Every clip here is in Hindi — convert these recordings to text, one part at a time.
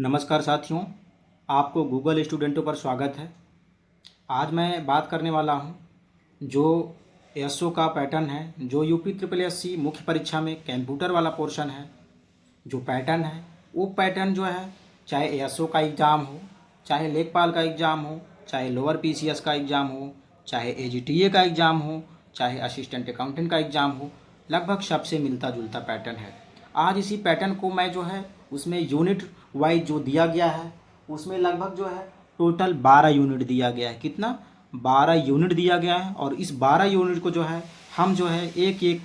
नमस्कार साथियों, आपको गूगल स्टूडेंटों पर स्वागत है। आज मैं बात करने वाला हूं जो एसओ का पैटर्न है, जो यूपी ट्रिपल एससी मुख्य परीक्षा में कंप्यूटर वाला पोर्शन है। जो पैटर्न है वो पैटर्न जो है, चाहे एसओ का एग्ज़ाम हो, चाहे लेखपाल का एग्ज़ाम हो, चाहे लोअर पीसीएस का एग्ज़ाम हो, चाहे एजीटीए का एग्ज़ाम हो, चाहे असिस्टेंट अकाउंटेंट का एग्ज़ाम हो, लगभग सबसे मिलता जुलता पैटर्न है। आज इसी पैटर्न को मैं जो है उसमें यूनिट वाइज जो दिया गया है उसमें लगभग जो है टोटल 12 यूनिट दिया गया है। कितना? 12 यूनिट दिया गया है। और इस 12 यूनिट को जो है हम जो है एक एक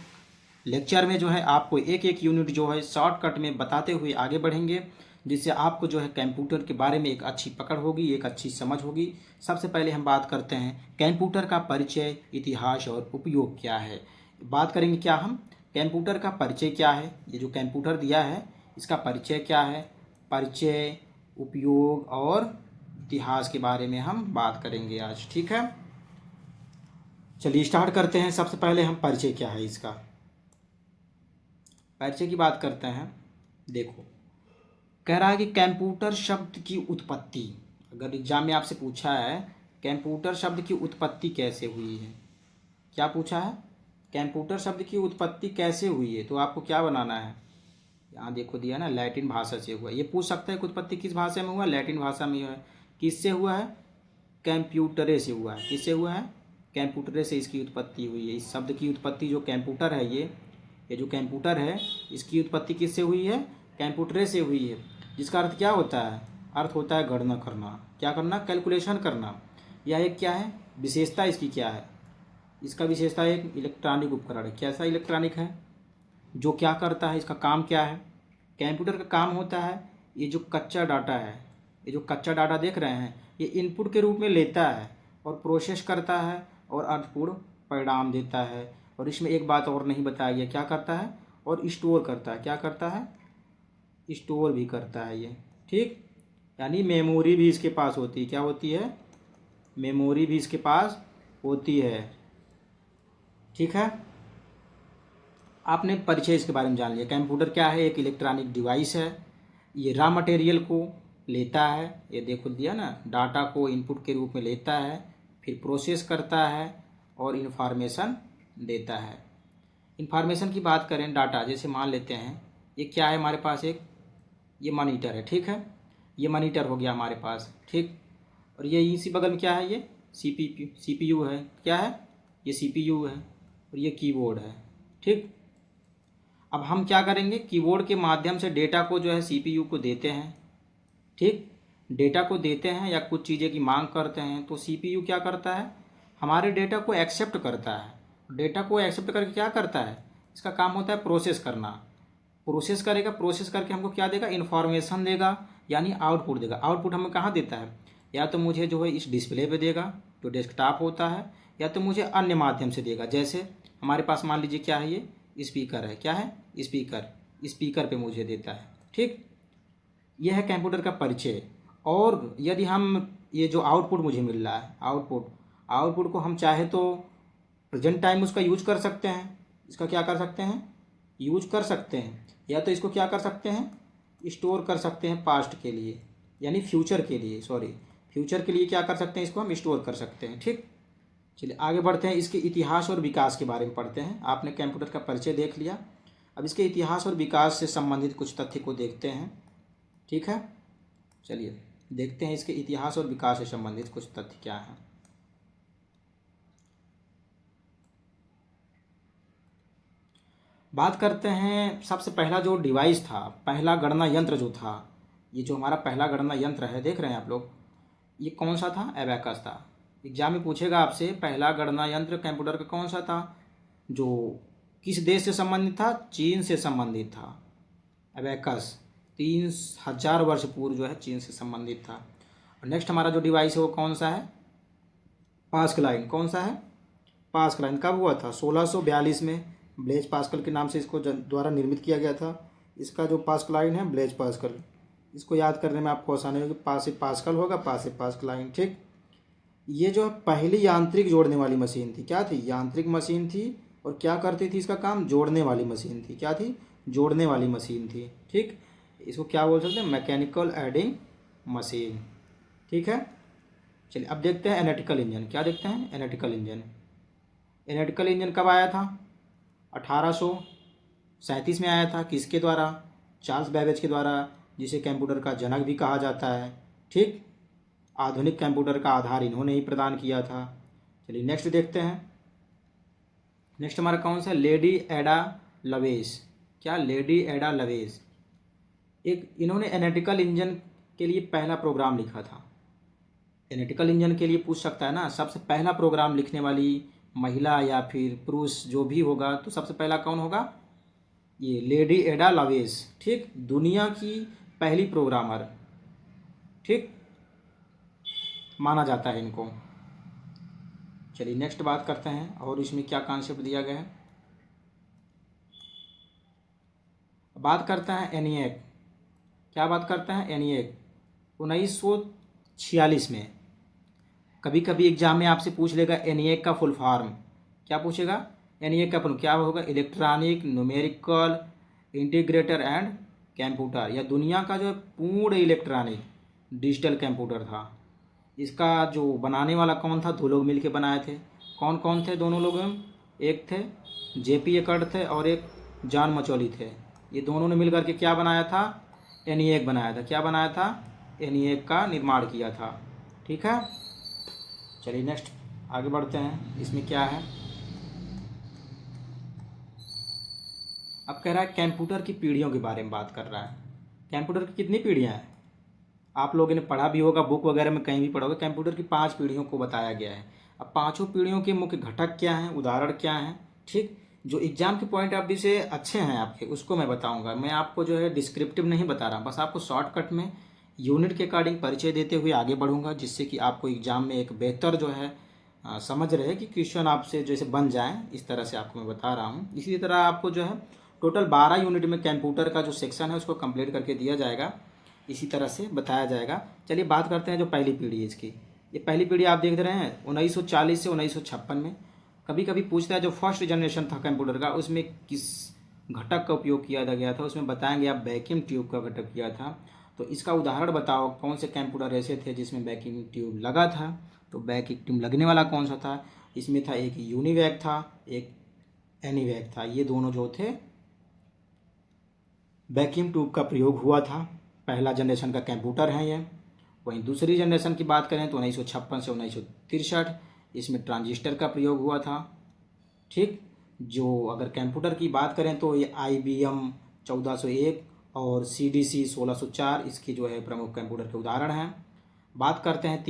लेक्चर में जो है आपको एक एक यूनिट जो है शॉर्टकट में बताते हुए आगे बढ़ेंगे, जिससे आपको जो है कंप्यूटर के बारे में एक अच्छी पकड़ होगी, एक अच्छी समझ होगी। सबसे पहले हम बात करते हैं कंप्यूटर का परिचय, इतिहास और उपयोग क्या है। बात करेंगे क्या हम कंप्यूटर का परिचय क्या है। ये जो कंप्यूटर दिया है इसका परिचय क्या है, परिचय, उपयोग और इतिहास के बारे में हम बात करेंगे आज। ठीक है, चलिए स्टार्ट करते हैं। सबसे पहले हम परिचय क्या है इसका, परिचय की बात करते हैं। देखो, कह रहा है कि कंप्यूटर शब्द की उत्पत्ति, अगर एग्जाम में आपसे पूछा है कंप्यूटर शब्द की उत्पत्ति कैसे हुई है, क्या पूछा है, कंप्यूटर शब्द की उत्पत्ति कैसे हुई है, तो आपको क्या बनाना है। यहाँ देखो दिया ना, लैटिन भाषा से हुआ। ये पूछ सकता है कि उत्पत्ति किस भाषा में हुआ, लैटिन भाषा में हुआ है। किससे हुआ है? कंप्यूटरे से हुआ है। किससे हुआ है? कंप्यूटरे से इसकी उत्पत्ति हुई है। इस शब्द की उत्पत्ति जो कंप्यूटर है, ये जो कंप्यूटर है इसकी उत्पत्ति किससे हुई है? कंप्यूटरे से हुई है। जिसका अर्थ क्या होता है? अर्थ होता है गणना करना। क्या करना? कैलकुलेशन करना। यह एक क्या है विशेषता, इसकी क्या है? इसका विशेषता एक इलेक्ट्रॉनिक उपकरण है। कैसा इलेक्ट्रॉनिक है? जो क्या करता है, इसका काम क्या है? कंप्यूटर का काम होता है ये जो कच्चा डाटा है, ये जो कच्चा डाटा देख रहे हैं, ये इनपुट के रूप में लेता है और प्रोसेस करता है और अर्थपूर्ण परिणाम देता है। और इसमें एक बात और नहीं बताया गया, क्या करता है? और स्टोर करता है। क्या करता है? स्टोर भी करता है ये। ठीक, यानी मेमोरी भी इसके पास होती है। क्या होती है? मेमोरी भी इसके पास होती है। ठीक है, आपने परिचय इसके बारे में जान लिया। कंप्यूटर क्या है? एक इलेक्ट्रॉनिक डिवाइस है। ये रॉ मटेरियल को लेता है, ये देखो दिया ना, डाटा को इनपुट के रूप में लेता है, फिर प्रोसेस करता है और इन्फॉर्मेशन देता है। इन्फॉर्मेशन की बात करें, डाटा जैसे मान लेते हैं ये क्या है हमारे पास, एक ये मॉनिटर है। ठीक है, ये मॉनिटर हो गया हमारे पास। ठीक, और ये इसी बगल में क्या है, ये सीपीयू है। क्या है? ये सीपीयू है और ये कीबोर्ड है। ठीक, अब हम क्या करेंगे, कीबोर्ड के माध्यम से डेटा को जो है सीपीयू को देते हैं। ठीक, डेटा को देते हैं या कुछ चीज़ें की मांग करते हैं तो सीपीयू क्या करता है, हमारे डेटा को एक्सेप्ट करता है। डेटा को एक्सेप्ट करके क्या करता है, इसका काम होता है प्रोसेस करना। प्रोसेस करेगा, प्रोसेस करके हमको क्या देगा, इन्फॉर्मेशन देगा, यानी आउटपुट देगा। आउटपुट हमें कहाँ देता है, या तो मुझे जो है इस डिस्प्ले पे देगा जो डेस्कटॉप होता है, या तो मुझे अन्य माध्यम से देगा। जैसे हमारे पास मान लीजिए क्या है, ये स्पीकर है। क्या है? स्पीकर। स्पीकर पे मुझे देता है। ठीक, यह है कंप्यूटर का परिचय। और यदि हम ये जो आउटपुट मुझे मिल रहा है, आउटपुट को हम चाहे तो प्रेजेंट टाइम उसका यूज कर सकते हैं। इसका क्या कर सकते हैं? यूज कर सकते हैं। या तो इसको क्या कर सकते हैं, स्टोर कर सकते हैं पास्ट के लिए, यानी फ्यूचर के लिए, फ्यूचर के लिए क्या कर सकते हैं, इसको हम स्टोर कर सकते हैं। ठीक, चलिए आगे बढ़ते हैं। इसके इतिहास और विकास के बारे में पढ़ते हैं। आपने कंप्यूटर का परिचय देख लिया, अब इसके इतिहास और विकास से संबंधित कुछ तथ्य को देखते हैं। ठीक है, चलिए देखते हैं इसके इतिहास और विकास से संबंधित कुछ तथ्य क्या हैं। बात करते हैं, सबसे पहला जो डिवाइस था, पहला गणना यंत्र जो था, ये जो हमारा पहला गणना यंत्र है, देख रहे हैं आप लोग, ये कौन सा था? एबेकस था। एग्जाम में पूछेगा आपसे पहला गणना यंत्र कंप्यूटर का कौन सा था, जो किस देश से संबंधित था? चीन से संबंधित था। एबेकस 3000 वर्ष पूर्व जो है चीन से संबंधित था। और नेक्स्ट हमारा जो डिवाइस है वो कौन सा है? पास्कलाइन। कौन सा है? पास्कलाइन। कब हुआ था? 1642 में ब्लेज पास्कल के नाम से इसको द्वारा निर्मित किया गया था। इसका जो पास्कलाइन है ब्लेज पास्कल, इसको याद करने में आपको आसानी होगी। पास से पास्कल होगा, पास से पास्कलाइन। ठीक, ये जो पहली यांत्रिक जोड़ने वाली मशीन थी, क्या थी? यांत्रिक मशीन थी। और क्या करती थी इसका काम? जोड़ने वाली मशीन थी। क्या थी? जोड़ने वाली मशीन थी। ठीक, इसको क्या बोल सकते हैं, मैकेनिकल एडिंग मशीन। ठीक है, चलिए अब देखते हैं एनालिटिकल इंजन। क्या देखते हैं, एनालिटिकल इंजन। एनालिटिकल इंजन कब आया था, 1837 में आया था। किसके द्वारा, चार्ल्स बेबेज के द्वारा, जिसे कंप्यूटर का जनक भी कहा जाता है। ठीक, आधुनिक कंप्यूटर का आधार इन्होंने ही प्रदान किया था। चलिए नेक्स्ट देखते हैं। नेक्स्ट हमारा कौन सा, लेडी एडा लवेज। क्या, लेडी एडा लवेज, एक इन्होंने एनालिटिकल इंजन के लिए पहला प्रोग्राम लिखा था। एनालिटिकल इंजन के लिए पूछ सकता है ना, सबसे पहला प्रोग्राम लिखने वाली महिला या फिर पुरुष जो भी होगा, तो सबसे पहला कौन होगा, ये लेडी एडा लवेज। ठीक, दुनिया की पहली प्रोग्रामर, ठीक माना जाता है इनको। चलिए नेक्स्ट बात करते हैं, और इसमें क्या कॉन्सेप्ट दिया गया है। बात करते हैं एनिएक। क्या बात करते हैं, एनिएक 1946 में। कभी कभी एग्जाम में आपसे पूछ लेगा एनिएक का फुल फॉर्म। क्या पूछेगा, एनिएक का फुल क्या होगा, electronic numerical integrator and computer, या दुनिया का जो पूर्ण इलेक्ट्रॉनिक डिजिटल कंप्यूटर था। इसका जो बनाने वाला कौन था, दो लोग मिलके बनाए थे। कौन कौन थे दोनों लोग, एक थे जेपी एकर्ड थे और एक जॉन मचौली थे। ये दोनों ने मिलकर के क्या बनाया था, एनिएक बनाया था। क्या बनाया था, एनिएक का निर्माण किया था। ठीक है, चलिए नेक्स्ट आगे बढ़ते हैं। इसमें क्या है, अब कह रहा है कंप्यूटर की पीढ़ियों के बारे में बात कर रहा है। कंप्यूटर की कितनी पीढ़ियाँ हैं, आप लोगों ने पढ़ा भी होगा, बुक वगैरह में कहीं भी पढ़ा होगा। कंप्यूटर की 5 पीढ़ियों को बताया गया है। अब पांचों पीढ़ियों के मुख्य घटक क्या हैं, उदाहरण क्या हैं। ठीक, जो एग्जाम के पॉइंट ऑफ व्यू से अच्छे हैं आपके, उसको मैं बताऊंगा। मैं आपको जो है डिस्क्रिप्टिव नहीं बता रहा, बस आपको शॉर्टकट में यूनिट के अकॉर्डिंग परिचय देते हुए आगे बढ़ूंगा, जिससे कि आपको एग्जाम में एक बेहतर जो है समझ रहे कि क्वेश्चन आपसे जैसे बन जाए, इस तरह से आपको मैं बता रहा हूँ। इसी तरह आपको जो है टोटल 12 यूनिट में कंप्यूटर का जो सेक्शन है उसको कंप्लीट करके दिया जाएगा, इसी तरह से बताया जाएगा। चलिए बात करते हैं जो पहली पीढ़ी है इसकी। ये पहली पीढ़ी आप देख रहे हैं 1940 से 1956 में। कभी कभी पूछता है जो फर्स्ट जनरेशन था कंप्यूटर का, उसमें किस घटक का उपयोग किया गया था, उसमें बताएंगे आप वैक्यूम ट्यूब का घटक किया था। तो इसका उदाहरण बताओ, कौन से कंप्यूटर ऐसे थे जिसमें वैक्यूम ट्यूब लगा था। तो वैक्यूम ट्यूब लगने वाला कौन सा था, इसमें था एक यूनिवैक था, एक एनीवैक था। ये दोनों जो थे वैक्यूम ट्यूब का प्रयोग हुआ था। पहला जनरेशन का कंप्यूटर है ये। वहीं दूसरी जनरेशन की बात करें तो 1956 से 1963, इसमें ट्रांजिस्टर का प्रयोग हुआ था। ठीक, जो अगर कंप्यूटर की बात करें तो ये IBM 1401 और CDC 1604 इसकी जो है प्रमुख कंप्यूटर के उदाहरण हैं। बात करते हैं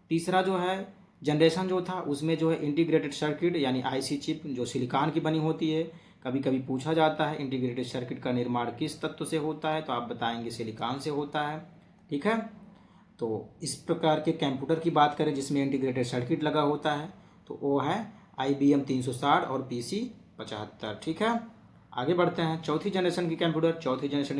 तीसरा जो है जनरेशन जो था, उसमें जो है इंटीग्रेटेड सर्किट यानी IC चिप जो सिलिकॉन की बनी होती है। कभी कभी पूछा जाता है इंटीग्रेटेड सर्किट का निर्माण किस तत्व से होता है, तो आप बताएंगे सिलिकॉन से होता है। ठीक है, तो इस प्रकार के कंप्यूटर की बात करें जिसमें इंटीग्रेटेड सर्किट लगा होता है, तो वो है IBM 360 और PC 75। ठीक है, आगे बढ़ते हैं। चौथी जनरेशन की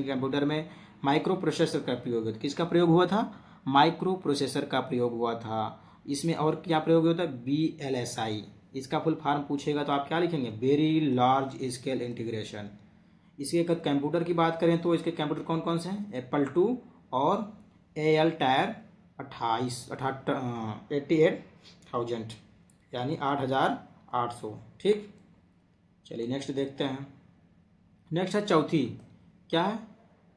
कंप्यूटर में माइक्रो प्रोसेसर का प्रयोग हुआ। किसका प्रयोग हुआ था, माइक्रो प्रोसेसर का प्रयोग हुआ था। इसमें और क्या प्रयोग हुआ था, VLSI। इसका फुल फॉर्म पूछेगा तो आप क्या लिखेंगे, वेरी लार्ज स्केल इंटीग्रेशन। इसके अगर कंप्यूटर की बात करें तो इसके कंप्यूटर कौन कौन से हैं, Apple II और Altair 88,000 यानी 8,800। ठीक, चलिए नेक्स्ट देखते हैं। नेक्स्ट है चौथी, क्या है,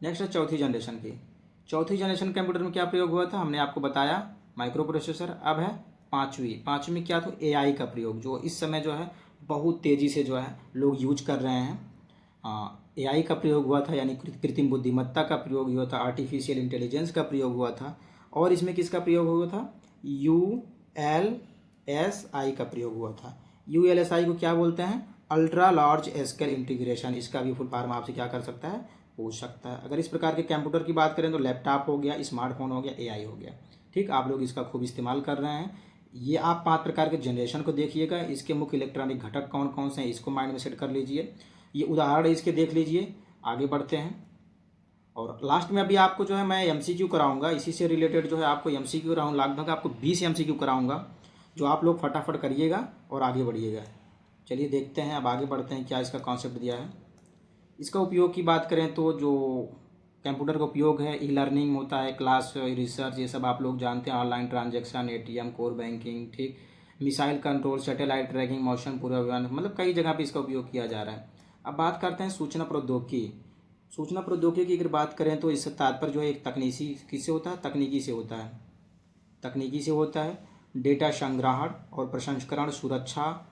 नेक्स्ट है चौथी जनरेशन की। चौथी जनरेशन कंप्यूटर में क्या प्रयोग हुआ था, हमने आपको बताया माइक्रो प्रोसेसर। अब है पाँचवीं में क्या था, AI का प्रयोग, जो इस समय जो है बहुत तेज़ी से जो है लोग यूज कर रहे हैं। AI का प्रयोग हुआ था, यानी कृत्रिम बुद्धिमत्ता का प्रयोग हुआ था, आर्टिफिशियल इंटेलिजेंस का प्रयोग हुआ था। और इसमें किसका प्रयोग हुआ था, ULSI का प्रयोग हुआ था। ULSI को क्या बोलते हैं, अल्ट्रा लार्ज स्केल इंटीग्रेशन। इसका भी फुल फॉर्म आपसे क्या कर सकता है, पूछ सकता है। अगर इस प्रकार के कंप्यूटर की बात करें तो लैपटॉप हो गया, स्मार्टफोन हो गया, AI हो गया। ठीक, आप लोग इसका खूब इस्तेमाल कर रहे हैं। ये आप 5 प्रकार के जनरेशन को देखिएगा, इसके मुख्य इलेक्ट्रॉनिक घटक कौन कौन से हैं इसको माइंड में सेट कर लीजिए। ये उदाहरण इसके देख लीजिए। आगे बढ़ते हैं, और लास्ट में अभी आपको जो है मैं MCQ कराऊंगा, इसी से रिलेटेड जो है आपको MCQ कराऊँ, लगभग आपको 20 MCQ कराऊंगा, जो आप लोग फटाफट करिएगा और आगे बढ़िएगा। चलिए देखते हैं, अब आगे बढ़ते हैं क्या इसका कॉन्सेप्ट दिया है। इसका उपयोग की बात करें तो जो कंप्यूटर का उपयोग है, ई लर्निंग होता है, क्लास रिसर्च, ये सब आप लोग जानते हैं, online transaction, ATM, core banking, ठीक, मिसाइल कंट्रोल, सैटेलाइट ट्रैकिंग, मौसम पूर्वानुमान, मतलब कई जगह पे इसका उपयोग किया जा रहा है। अब बात करते हैं सूचना प्रौद्योगिकी। सूचना प्रौद्योगिकी की अगर बात करें तो इससे तात्पर्य जो है एक तकनीकी किससे होता है, तकनीकी से होता है, तकनीकी से होता है। डेटा संग्रहण और प्रसंस्करण, सुरक्षा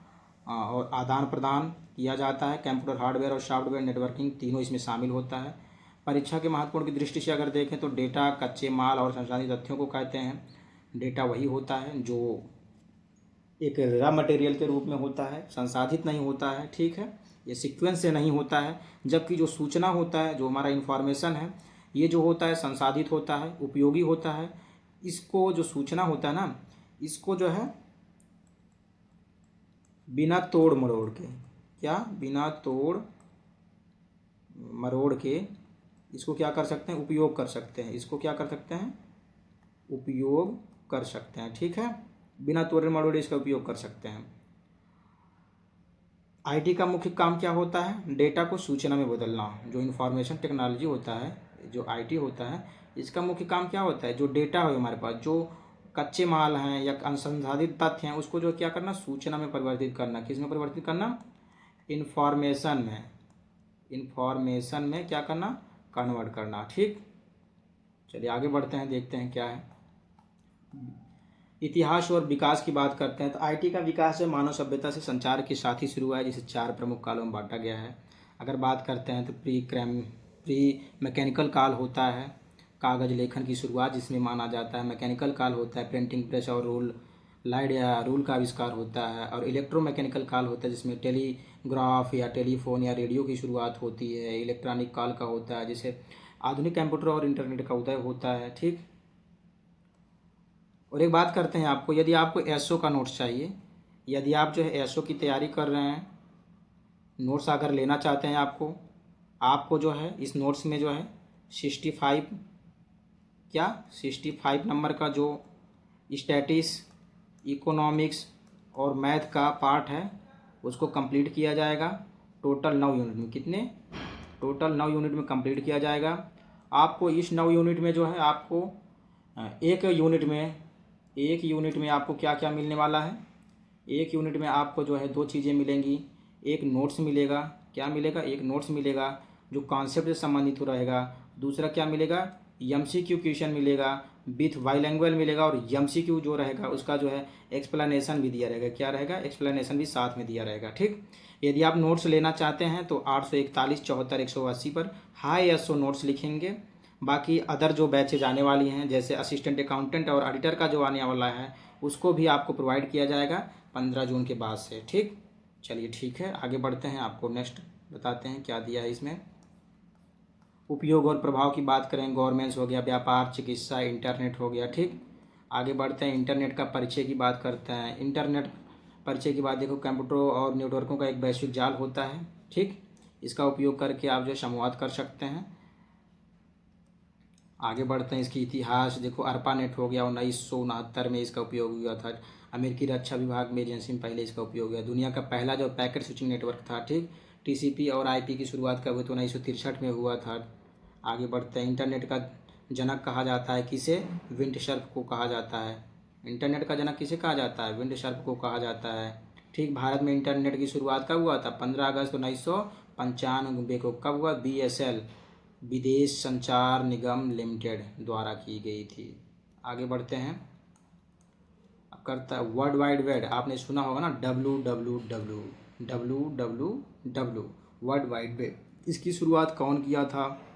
और आदान प्रदान किया जाता है। कंप्यूटर हार्डवेयर और सॉफ्टवेयर नेटवर्किंग तीनों इसमें शामिल होता है। परीक्षा के महत्वपूर्ण की दृष्टि से अगर देखें तो डेटा कच्चे माल और संसाधित तथ्यों को कहते हैं। डेटा वही होता है जो एक रॉ मटेरियल के रूप में होता है, संसाधित नहीं होता है, ठीक है, ये सीक्वेंस से नहीं होता है। जबकि जो सूचना होता है, जो हमारा इन्फॉर्मेशन है, ये जो होता है संसाधित होता है, उपयोगी होता है। इसको जो सूचना होता है ना, इसको जो है बिना तोड़ मरोड़ के, क्या, बिना तोड़ मरोड़ के इसको क्या कर सकते हैं, उपयोग कर सकते हैं। इसको क्या कर सकते हैं, उपयोग कर सकते हैं, ठीक है, बिना तोड़ मरोड़े इसका उपयोग कर सकते हैं। आईटी का मुख्य काम क्या होता है, डेटा को सूचना में बदलना। जो इंफॉर्मेशन टेक्नोलॉजी होता है, जो आईटी होता है, इसका मुख्य काम क्या होता है, जो डेटा है हमारे पास, जो कच्चे माल हैं या अनुसंधानित तथ्य हैं, उसको जो क्या करना, सूचना में परिवर्तित करना। किस में परिवर्तित करना, इंफॉर्मेशन में, इंफॉर्मेशन में क्या करना, कन्वर्ट करना, ठीक। चलिए आगे बढ़ते हैं, देखते हैं क्या है। इतिहास और विकास की बात करते हैं तो आईटी का विकास जो मानव सभ्यता से संचार के साथ ही शुरू हुआ है, जिसे 4 प्रमुख कालों में बांटा गया है। अगर बात करते हैं तो प्री मैकेनिकल काल होता है, कागज लेखन की शुरुआत जिसमें माना जाता है। मैकेनिकल काल होता है, प्रिंटिंग प्रेस और रूल लाइट या रूल का आविष्कार होता है। और इलेक्ट्रोमैकेनिकल काल होता है जिसमें टेलीग्राफ या टेलीफोन या रेडियो की शुरुआत होती है। इलेक्ट्रॉनिक काल का होता है जिसे आधुनिक कंप्यूटर और इंटरनेट का उदय होता है, ठीक। और एक बात करते हैं आपको, यदि आपको एसओ का नोट्स चाहिए, यदि आप जो है एसओ की तैयारी कर रहे हैं, नोट्स अगर लेना चाहते हैं आपको जो है इस नोट्स में जो है 65 नंबर का जो स्टैटिस, इकोनॉमिक्स और मैथ का पार्ट है उसको कंप्लीट किया जाएगा। टोटल 9 यूनिट में, कितने, टोटल 9 यूनिट में कंप्लीट किया जाएगा। आपको इस 9 यूनिट में जो है आपको एक यूनिट में आपको क्या क्या मिलने वाला है, एक यूनिट में आपको जो है 2 चीज़ें मिलेंगी। एक नोट्स मिलेगा, क्या मिलेगा, एक नोट्स मिलेगा जो कॉन्सेप्ट से संबंधित हो रहेगा। दूसरा क्या मिलेगा, एमसीक्यू क्वेश्चन मिलेगा विथ बाइलैंग्वेज मिलेगा। और एमसीक्यू जो रहेगा उसका जो है एक्सप्लेनेशन भी दिया रहेगा, क्या रहेगा, एक्सप्लेनेशन भी साथ में दिया रहेगा, ठीक। यदि आप नोट्स लेना चाहते हैं तो 841 74 180 पर हाई एसओ नोट्स लिखेंगे। बाकी अदर जो बैचेज आने वाली हैं जैसे असिस्टेंट अकाउंटेंट और ऑडिटर का जो आने वाला है उसको भी आपको प्रोवाइड किया जाएगा 15 जून के बाद से, ठीक। चलिए ठीक है, आगे बढ़ते हैं, आपको नेक्स्ट बताते हैं क्या दिया है इसमें। उपयोग और प्रभाव की बात करें, गवर्नमेंट्स हो गया, व्यापार, चिकित्सा, इंटरनेट हो गया, ठीक। आगे बढ़ते हैं, इंटरनेट का परिचय की बात करते हैं। इंटरनेट परिचय की बात देखो, कंप्यूटरों और नेटवर्कों का एक वैश्विक जाल होता है, ठीक। इसका उपयोग करके आप जो संवाद कर सकते हैं। आगे बढ़ते हैं, इसकी इतिहास देखो, ARPANET हो गया, 1969 में इसका उपयोग हुआ था। अमेरिकी रक्षा विभाग में एजेंसी में पहले इसका उपयोग हुआ। दुनिया का पहला जो पैकेट स्विचिंग नेटवर्क था, ठीक, टीसीपी और आईपी की शुरुआत कब हुई तो 1963 में हुआ था। आगे बढ़ते हैं, इंटरनेट का जनक कहा जाता है किसे, विंडसर्फ को कहा जाता है। इंटरनेट का जनक किसे कहा जाता है, विंडसर्फ को कहा जाता है, ठीक। भारत में इंटरनेट की शुरुआत कब हुआ था, 15 अगस्त 1995 को। कब हुआ, BSL, विदेश संचार निगम लिमिटेड द्वारा की गई थी। आगे बढ़ते हैं, अब करता है वर्ल्ड वाइड वेब। आपने सुना होगा ना, www वर्ल्ड वाइड वेब। इसकी शुरुआत कौन किया था,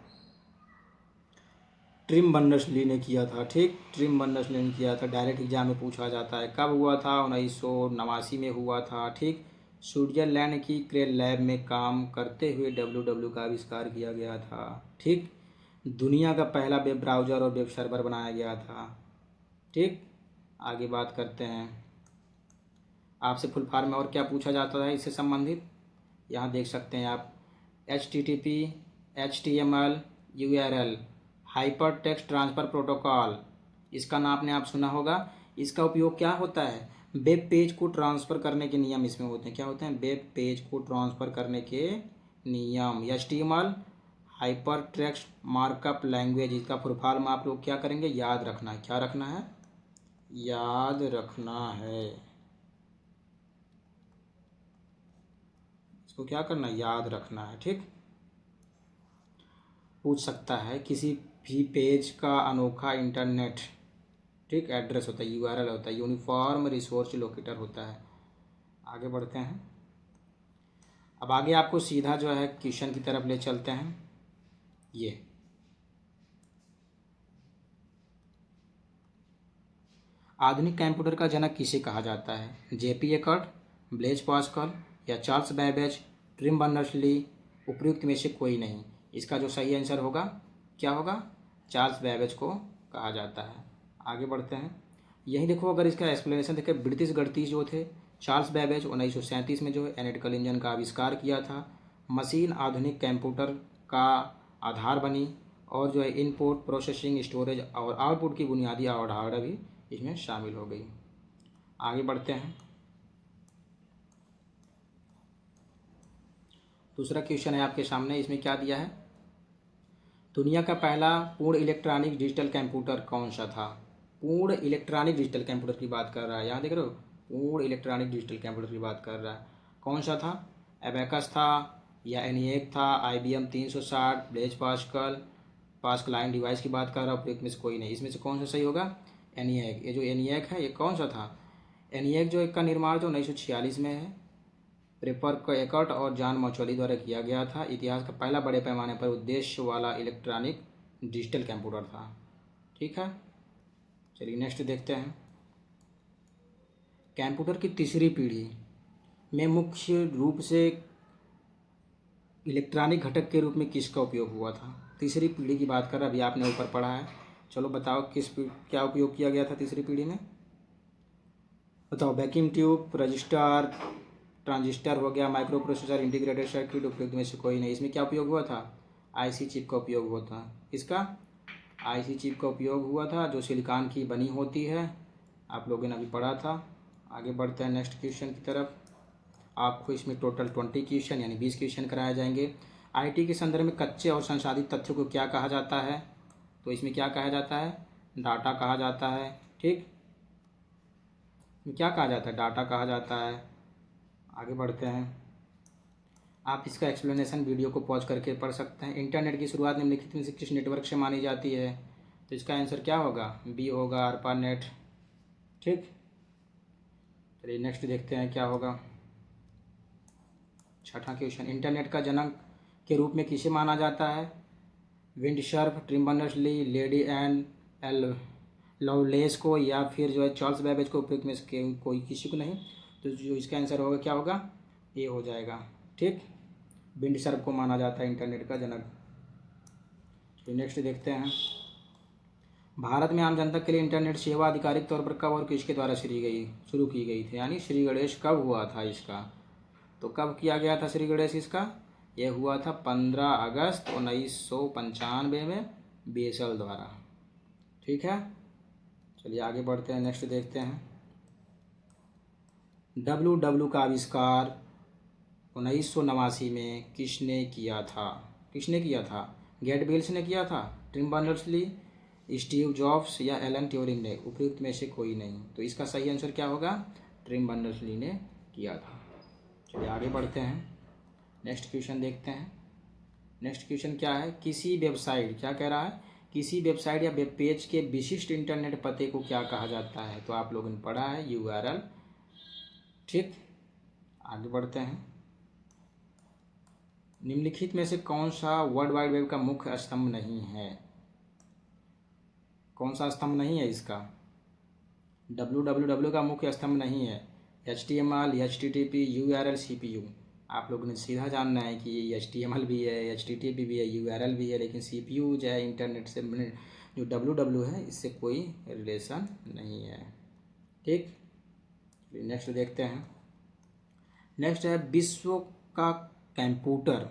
ट्रिम बर्नर्स-ली ने किया था, ठीक, ट्रिम बर्नर्स-ली ने किया था। डायरेक्ट एग्जाम में पूछा जाता है, कब हुआ था, 1989 में हुआ था, ठीक। स्विट्जरलैंड की क्रेल लैब में काम करते हुए www का आविष्कार किया गया था, ठीक। दुनिया का पहला वेब ब्राउज़र और वेब सर्वर बनाया गया था, ठीक। आगे बात करते हैं, आपसे फुल फॉर्म में और क्या पूछा जाता है इससे संबंधित, यहाँ देख सकते हैं आप, HTTP, HTML, URL, hyper text transfer protocol. इसका नाम आपने आप सुना होगा। इसका उपयोग क्या होता है, वेब पेज को ट्रांसफ़र करने के नियम इसमें होते हैं। क्या होते हैं, वेब पेज को ट्रांसफ़र करने के नियम। HTML hyper text markup language, इसका फुल फॉर्म आप लोग क्या करेंगे, याद रखना है। क्या रखना है, याद रखना है। इसको क्या करना है, याद रखना है। ठीक, पूछ सकता है किसी भी पेज का अनोखा इंटरनेट, ठीक, एड्रेस होता है, यूआरएल होता है, यूनिफॉर्म रिसोर्स लोकेटर होता है। आगे बढ़ते हैं। अब आगे आपको सीधा जो है क्वेश्चन की तरफ ले चलते हैं। ये आधुनिक कंप्यूटर का जनक किसे कहा जाता है, जेपी एकर्ट, ब्लेज पास्कल या चार्ल्स बैबेज, ट्रिम बर्नर्स-ली, उपयुक्त में से कोई नहीं। इसका जो सही आंसर होगा क्या होगा, चार्ल्स बैबेज को कहा जाता है। आगे बढ़ते हैं। यही देखो, अगर इसका एक्सप्लेनेशन देखें, ब्रिटिश गणितज्ञ जो थे चार्ल्स बैबेज 1937 में जो है एनालिटिकल इंजन का आविष्कार किया था। मशीन आधुनिक कंप्यूटर का आधार बनी और जो है इनपुट, प्रोसेसिंग, स्टोरेज और आउटपुट की बुनियादी अवधारणा भी इसमें शामिल हो गई। आगे बढ़ते हैं। दूसरा क्वेश्चन है आपके सामने, इसमें क्या दिया है, दुनिया का पहला पूर्ण इलेक्ट्रॉनिक डिजिटल कंप्यूटर कौन सा था। पूर्ण इलेक्ट्रॉनिक डिजिटल कंप्यूटर की बात कर रहा है, यहाँ देख रहे हो, पूर्ण इलेक्ट्रॉनिक डिजिटल कंप्यूटर की बात कर रहा है। कौन सा था, एबेकस था या एनिएक था, IBM 360, Blaise Pascal, Pascaline device की बात कर रहा है, उपयुक्त में से कोई नहीं। इसमें से कौन सा सही होगा, एनिएक। ये जो एनिएक है ये कौन सा था, एनिएक जो का निर्माण जो 1946 में है रेपर एकर्ट और जॉन मचौली द्वारा किया गया था। इतिहास का पहला बड़े पैमाने पर उद्देश्य वाला इलेक्ट्रॉनिक डिजिटल कंप्यूटर था। ठीक है, चलिए नेक्स्ट देखते हैं। कंप्यूटर की तीसरी पीढ़ी में मुख्य रूप से इलेक्ट्रॉनिक घटक के रूप में किसका उपयोग हुआ था। तीसरी पीढ़ी की बात कर अभी आपने ऊपर पढ़ा है, चलो बताओ क्या उपयोग किया गया था तीसरी पीढ़ी में, बताओ। वैक्यूम ट्यूब, रजिस्टर, ट्रांजिस्टर हो गया, माइक्रो प्रोसेसर, इंटीग्रेटेड सर्किट, उपयोग में से कोई नहीं। इसमें क्या उपयोग हुआ था, आईसी चिप का उपयोग हुआ था। इसका आईसी चिप का उपयोग हुआ था जो सिलिकॉन की बनी होती है, आप लोगों ने अभी पढ़ा था। आगे बढ़ते हैं नेक्स्ट क्वेश्चन की तरफ। आपको इसमें टोटल 20 क्वेश्चन यानी 20 क्वेश्चन कराए जाएंगे। आईटी के संदर्भ में कच्चे और संसाधित तथ्यों को क्या कहा जाता है, तो इसमें क्या कहा जाता है, डाटा कहा जाता है। ठीक, क्या कहा जाता है, डाटा कहा जाता है। आगे बढ़ते हैं। आप इसका एक्सप्लेनेशन वीडियो को पॉज करके पढ़ सकते हैं। इंटरनेट की शुरुआत निम्नलिखित में से किस नेटवर्क से मानी जाती है, तो इसका आंसर क्या होगा, बी होगा, ARPANET। ठीक, चलिए नेक्स्ट देखते हैं क्या होगा। छठा क्वेश्चन, इंटरनेट का जनक के रूप में किसे माना जाता है, Windsurf, trim Berners-Lee, lady and L loveless को या फिर जो है चार्ल्स बैबेज को, उपयुक्त में से कोई किसी को नहीं। तो जो इसका आंसर होगा क्या होगा, ये हो जाएगा। ठीक, विंडसर्फ को माना जाता है इंटरनेट का जनक। तो नेक्स्ट देखते हैं। भारत में आम जनता के लिए इंटरनेट सेवा आधिकारिक तौर पर कब और किसके द्वारा शुरू की गई थी, यानी श्री गणेश कब हुआ था इसका, तो कब किया गया था श्री गणेश इसका, यह हुआ था 15 अगस्त 1995 में बीएसएल द्वारा। ठीक है, चलिए आगे बढ़ते हैं, नेक्स्ट देखते हैं। WW का आविष्कार 1989 में किसने किया था, गेट बेल्स ने किया था, टिम बर्नर्स-ली, स्टीव जॉब्स या एलन ट्यूरिंग ने, उपयुक्त में से कोई नहीं। तो इसका सही आंसर क्या होगा, टिम बर्नर्स-ली ने किया था। चलिए आगे बढ़ते हैं, नेक्स्ट क्वेश्चन देखते हैं। नेक्स्ट क्वेश्चन क्या है, किसी वेबसाइट, क्या कह रहा है, किसी वेबसाइट या वेब पेज के विशिष्ट इंटरनेट पते को क्या कहा जाता है, तो आप लोगों ने पढ़ा है URL। ठीक, आगे बढ़ते हैं। निम्नलिखित में से कौन सा वर्ल्ड वाइड वेब का मुख्य स्तंभ नहीं है, कौन सा स्तंभ नहीं है इसका, www का मुख्य स्तंभ नहीं है, HTML, HTTP, URL, CPU। आप लोगों ने सीधा जानना है कि HTML भी है, HTTP भी है, URL भी है, लेकिन CPU जो है इंटरनेट से जो www है इससे कोई रिलेशन नहीं है। ठीक, नेक्स्ट देखते हैं। नेक्स्ट है विश्व का कंप्यूटर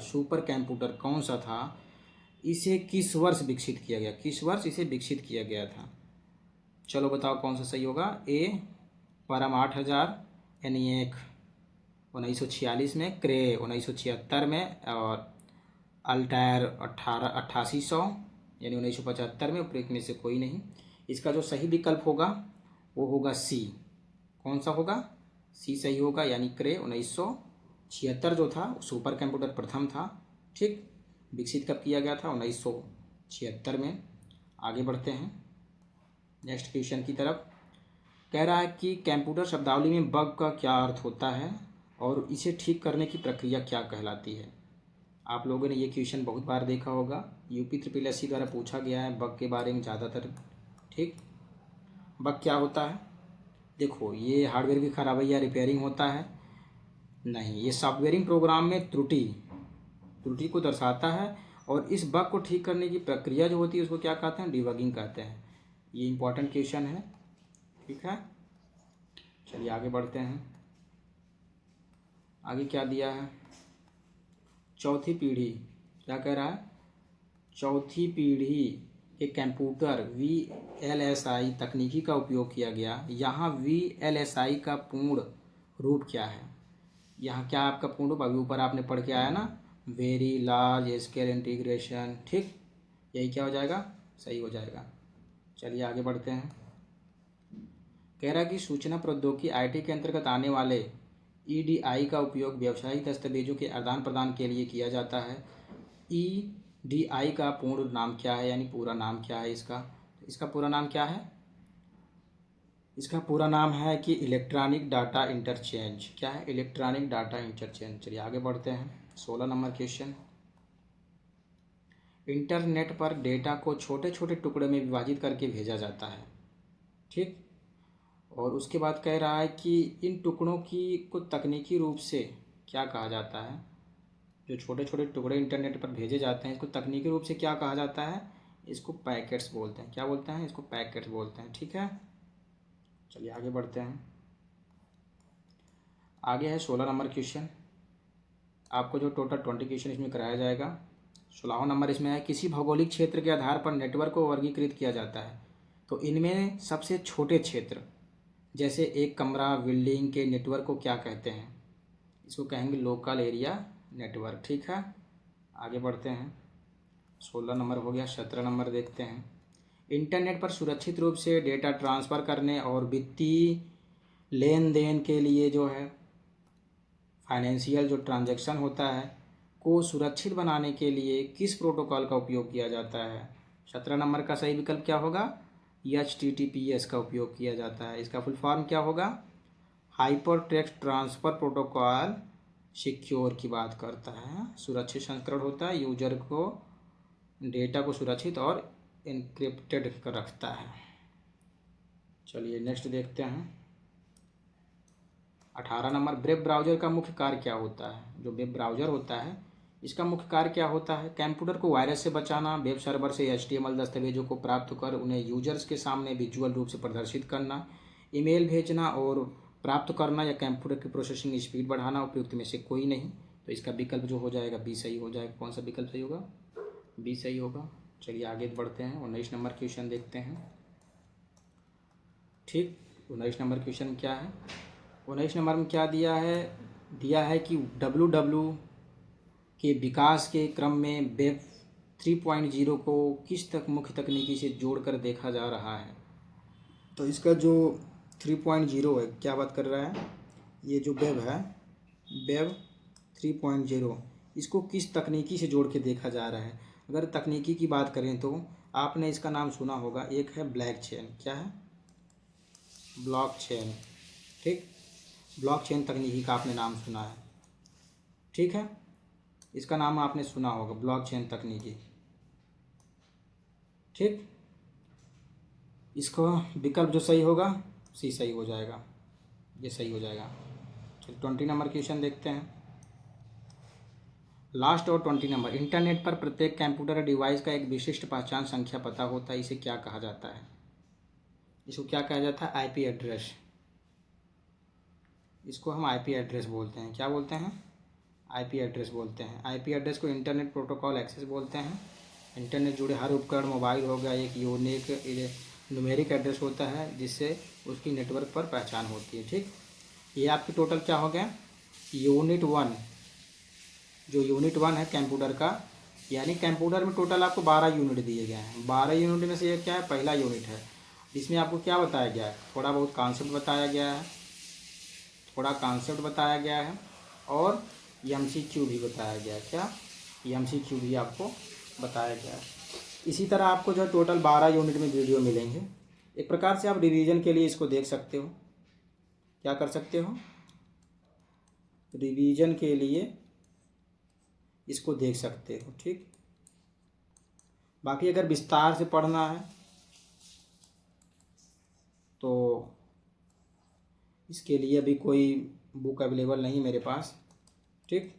सुपर कंप्यूटर कौन सा था, इसे किस वर्ष विकसित किया गया, किस वर्ष इसे विकसित किया गया था, चलो बताओ कौन सा सही होगा, ए परम 8000, ENIAC 1946 में, क्रे 1976 में और अल्टायर 8800 यानी 1975 में, उपरोक्त में से कोई नहीं। इसका जो सही विकल्प होगा वो होगा सी। कौन सा होगा? सी सही होगा, यानी क्रे 1976 जो था सुपर कंप्यूटर प्रथम था। ठीक, विकसित कब किया गया था? 1976 में। आगे बढ़ते हैं नेक्स्ट क्वेश्चन की तरफ। कह रहा है कि कंप्यूटर शब्दावली में बग का क्या अर्थ होता है और इसे ठीक करने की प्रक्रिया क्या कहलाती है। आप लोगों ने ये क्वेश्चन बहुत बार देखा होगा, UPSSC द्वारा पूछा गया है बग के बारे में ज़्यादातर। ठीक, बग क्या होता है? देखो, ये हार्डवेयर की खराबी या रिपेयरिंग होता है? नहीं, ये सॉफ्टवेयरिंग प्रोग्राम में त्रुटि को दर्शाता है। और इस बग को ठीक करने की प्रक्रिया जो होती है उसको क्या कहते हैं? डिबगिंग कहते हैं। ये इंपॉर्टेंट क्वेश्चन है। ठीक है, चलिए आगे बढ़ते हैं। आगे क्या दिया है? चौथी पीढ़ी क्या कह रहा है? चौथी पीढ़ी के कंप्यूटर VLSI तकनीकी का उपयोग किया गया। यहाँ VLSI का पूर्ण रूप क्या है? यहाँ क्या आपका पूर्ण रूप? अभी ऊपर आपने पढ़ के आया ना, वेरी लार्ज स्केल इंटीग्रेशन। ठीक, यही क्या हो जाएगा? सही हो जाएगा। चलिए आगे बढ़ते हैं। कह रहा है कि सूचना प्रौद्योगिकी IT के अंतर्गत आने वाले EDI का उपयोग व्यावसायिक दस्तावेजों के आदान प्रदान के लिए किया जाता है। EDI का पूर्ण नाम क्या है, यानी पूरा नाम क्या है इसका? इसका पूरा नाम क्या है? इसका पूरा नाम है कि इलेक्ट्रॉनिक डाटा इंटरचेंज। क्या है? Electronic data interchange. चलिए आगे बढ़ते हैं। 16 नंबर क्वेश्चन। इंटरनेट पर डेटा को छोटे छोटे टुकड़े में विभाजित करके भेजा जाता है। ठीक, और उसके बाद कह रहा है कि इन टुकड़ों को तकनीकी रूप से क्या कहा जाता है? जो छोटे छोटे टुकड़े इंटरनेट पर भेजे जाते हैं इसको तकनीकी रूप से क्या कहा जाता है? इसको पैकेट्स बोलते हैं। क्या बोलते हैं? इसको पैकेट्स बोलते हैं। ठीक है, चलिए आगे बढ़ते हैं। आगे है 16 नंबर क्वेश्चन। आपको जो टोटल 20 क्वेश्चन इसमें कराया जाएगा। 16वां नंबर इसमें है, किसी भौगोलिक क्षेत्र के आधार पर नेटवर्क को वर्गीकृत किया जाता है। तो इनमें सबसे छोटे क्षेत्र जैसे एक कमरा, बिल्डिंग के नेटवर्क को क्या कहते हैं? इसको कहेंगे लोकल एरिया नेटवर्क। ठीक है, आगे बढ़ते हैं। 16 नंबर हो गया। 17 नंबर देखते हैं। इंटरनेट पर सुरक्षित रूप से डेटा ट्रांसफ़र करने और वित्तीय लेन देन के लिए जो है फाइनेंशियल जो ट्रांजैक्शन होता है को सुरक्षित बनाने के लिए किस प्रोटोकॉल का उपयोग किया जाता है? 17 नंबर का सही विकल्प क्या होगा? HTTPS का उपयोग किया जाता है। इसका फुल फॉर्म क्या होगा? Hyper text transfer protocol secure की बात करता है। सुरक्षित संस्करण होता है, यूजर को डेटा को सुरक्षित और एन्क्रिप्टेड कर रखता है। चलिए नेक्स्ट देखते हैं। 18 नंबर, वेब ब्राउज़र का मुख्य कार्य क्या होता है? जो वेब ब्राउज़र होता है इसका मुख्य कार्य क्या होता है? कंप्यूटर को वायरस से बचाना, वेब सर्वर से HTML दस्तावेजों को प्राप्त कर उन्हें यूजर्स के सामने विजुअल रूप से प्रदर्शित करना, ईमेल भेजना और प्राप्त करना, या कंप्यूटर की प्रोसेसिंग स्पीड बढ़ाना। उपयुक्त में से कोई नहीं। तो इसका विकल्प जो हो जाएगा बी सही हो जाएगा। कौन सा विकल्प सही होगा? बी सही होगा। चलिए आगे बढ़ते हैं। 19 नंबर क्वेश्चन देखते हैं। ठीक, 19 नंबर क्वेश्चन क्या है? 19 नंबर में क्या दिया है? दिया है कि WW के विकास के क्रम में वेब 3.0 को किस मुख्य तकनीकी से जोड़कर देखा जा रहा है? तो इसका जो 3.0 है क्या बात कर रहा है? ये जो वेब है, वेब 3.0, इसको किस तकनीकी से जोड़ के देखा जा रहा है? अगर तकनीकी की बात करें तो आपने इसका नाम सुना होगा। एक है ब्लॉकचेन। क्या है? ब्लॉकचेन। ठीक, ब्लॉकचेन तकनीकी का आपने नाम सुना है। ठीक है, इसका नाम आपने सुना होगा, ब्लॉकचेन तकनीकी। ठीक, इसको विकल्प जो सही होगा सी सही हो जाएगा। ये सही हो जाएगा। चलिए 20 नंबर क्वेश्चन देखते हैं। लास्ट और 20 नंबर, इंटरनेट पर प्रत्येक कंप्यूटर डिवाइस का एक विशिष्ट पहचान संख्या पता होता है। इसे क्या कहा जाता है? इसको क्या कहा जाता है? IP address. इसको हम IP एड्रेस बोलते हैं। क्या बोलते हैं? IP एड्रेस बोलते हैं। IP एड्रेस को इंटरनेट प्रोटोकॉल एक्सेस बोलते हैं। इंटरनेट जुड़े हर उपकरण, मोबाइल हो गया, एक यूनिक न्यूमेरिक एड्रेस होता है जिससे उसकी नेटवर्क पर पहचान होती है। ठीक, ये आपकी टोटल क्या हो गया? यूनिट 1, जो यूनिट 1 है कंप्यूटर का, यानी कंप्यूटर में टोटल आपको 12 यूनिट दिए गए हैं। 12 यूनिट में से ये क्या है, पहला यूनिट है। इसमें आपको क्या बताया गया है, थोड़ा बहुत कॉन्सेप्ट बताया गया है, और MCQ भी बताया गया है। क्या, MCQ भी आपको बताया गया है। इसी तरह आपको जो है टोटल 12 यूनिट में वीडियो मिलेंगे। एक प्रकार से आप रिवीजन के लिए इसको देख सकते हो। क्या कर सकते हो, रिवीजन के लिए इसको देख सकते हो। ठीक, बाकी अगर विस्तार से पढ़ना है तो इसके लिए अभी कोई बुक अवेलेबल नहीं मेरे पास। ठीक,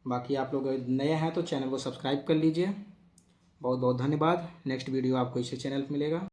बाकी आप लोग नए हैं तो चैनल को सब्सक्राइब कर लीजिए। बहुत बहुत धन्यवाद। नेक्स्ट वीडियो आपको इसी चैनल पर मिलेगा।